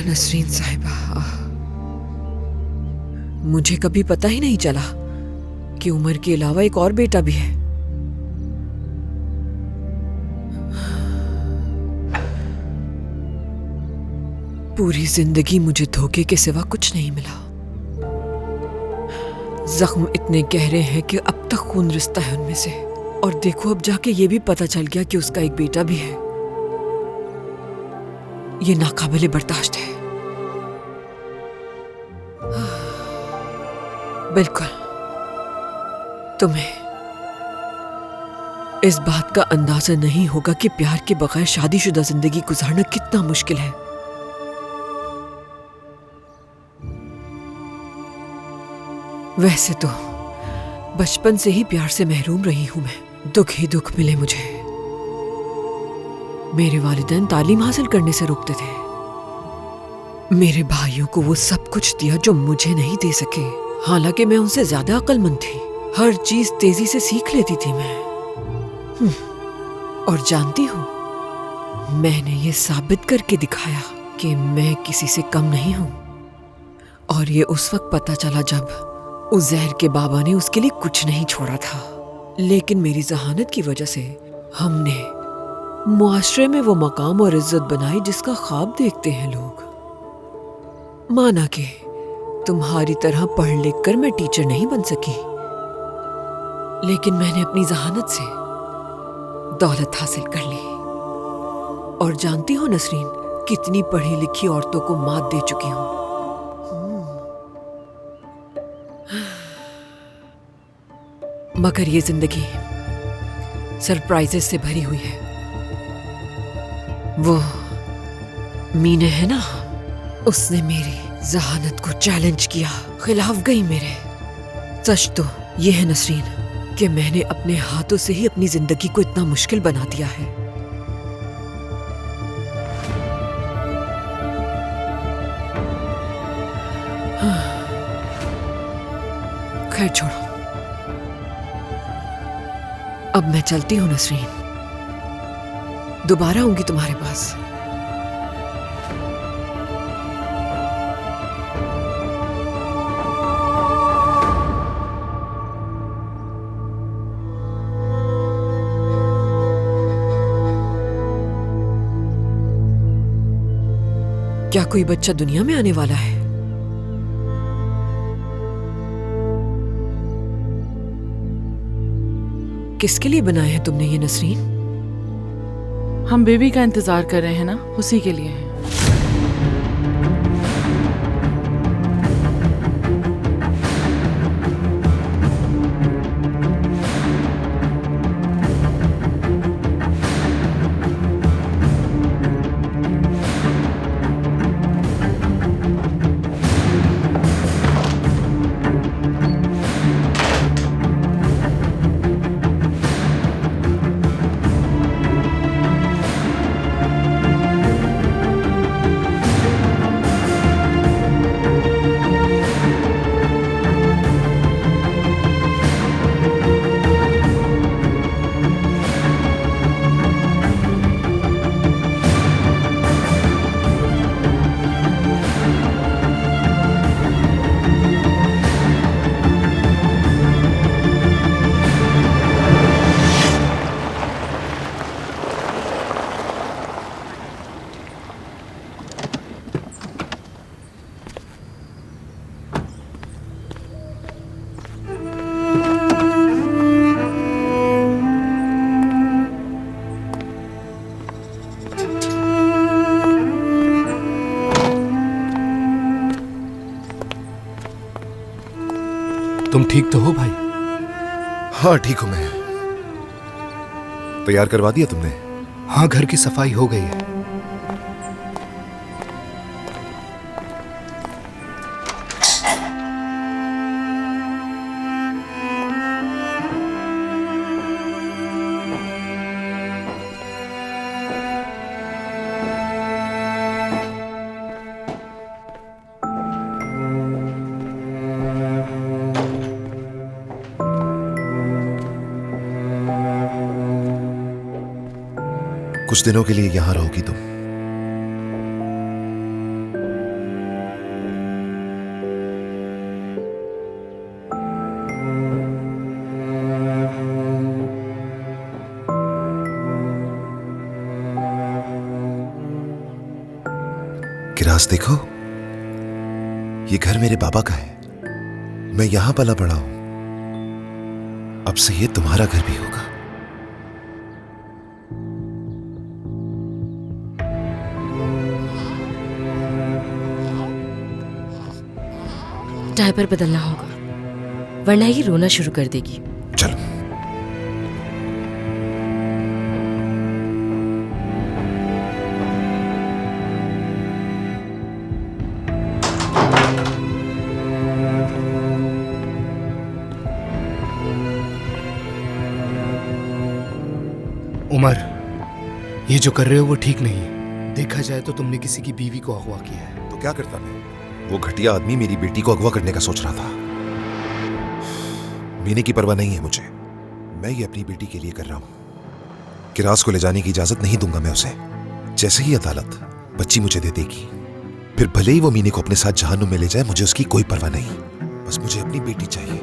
नसरीन साहिबा, मुझे कभी पता ही नहीं चला कि उमर के अलावा एक और बेटा भी है। पूरी जिंदगी मुझे धोखे के सिवा कुछ नहीं मिला। जख्म इतने गहरे हैं कि अब तक खून रिश्ता है उनमें से। और देखो, अब जाके ये भी पता चल गया कि उसका एक बेटा भी है। ये नाकाबिले बर्दाश्त है। बिल्कुल, तुम्हें इस बात का अंदाजा नहीं होगा कि प्यार के बगैर शादीशुदा जिंदगी गुजारना कितना मुश्किल है। वैसे तो बचपन से ही प्यार से महरूम रही हूं मैं। दुख ही दुख मिले मुझे। मेरे वालिदैन तालीम हासिल करने से रोकते थे। मेरे भाइयों को वो सब कुछ दिया जो मुझे नहीं दे सके। हालांकि मैं उनसे ज्यादा अक्लमंद थी। हर चीज तेजी से सीख लेती थी मैं। और जानती हो, मैंने ये साबित करके दिखाया कि मैं किसी से कम नहीं हूं। और ये उस वक्त पता चला जब उज़ैर के बाबा ने उसके लिए कुछ नहीं छोड़ा था। लेकिन मेरी जहानत की वजह से हमने मुआशरे में वो मकाम और इज्जत बनाई जिसका ख्वाब देखते हैं लोग। माना कि तुम्हारी तरह पढ़ लिख कर मैं टीचर नहीं बन सकी, लेकिन मैंने अपनी जहानत से दौलत हासिल कर ली। और जानती हो नसरीन, कितनी पढ़ी लिखी औरतों को मात दे चुकी हूं। मगर ये जिंदगी सरप्राइजेस से भरी हुई है। वो मीने है ना, उसने मेरी जहानत को चैलेंज किया, खिलाफ गई मेरे। सच तो ये है नसरीन कि मैंने अपने हाथों से ही अपनी जिंदगी को इतना मुश्किल बना दिया है। खैर छोड़ो, अब मैं चलती हूँ नसरीन। दोबारा आऊंगी तुम्हारे पास। क्या कोई बच्चा दुनिया में आने वाला है? किसके लिए बनाया है तुमने ये नसरीन? हम बेबी का इंतजार कर रहे हैं ना, उसी के लिए है। तुम ठीक तो हो भाई? हाँ ठीक हूं मैं। तैयार करवा दिया तुमने? हाँ, घर की सफाई हो गई है। कुछ दिनों के लिए यहां रहोगी तुम। किरास देखो, ये घर मेरे बाबा का है। मैं यहां पला बड़ा हूं। अब से ये तुम्हारा घर भी होगा। डायपर बदलना होगा, वरना ये रोना शुरू कर देगी। चलो। उमर, ये जो कर रहे हो वो ठीक नहीं है। देखा जाए तो तुमने किसी की बीवी को अगवा किया है। तो क्या करता मैं? वो घटिया आदमी मेरी बेटी को अगवा करने का सोच रहा था। मीने की परवाह नहीं है मुझे। मैं ये अपनी बेटी के लिए कर रहा हूं। किरास को ले जाने की इजाजत नहीं दूंगा मैं उसे। जैसे ही अदालत बच्ची मुझे दे देगी, फिर भले ही वो मीने को अपने साथ जहन्नुम में ले जाए, मुझे उसकी कोई परवाह नहीं। बस मुझे अपनी बेटी चाहिए।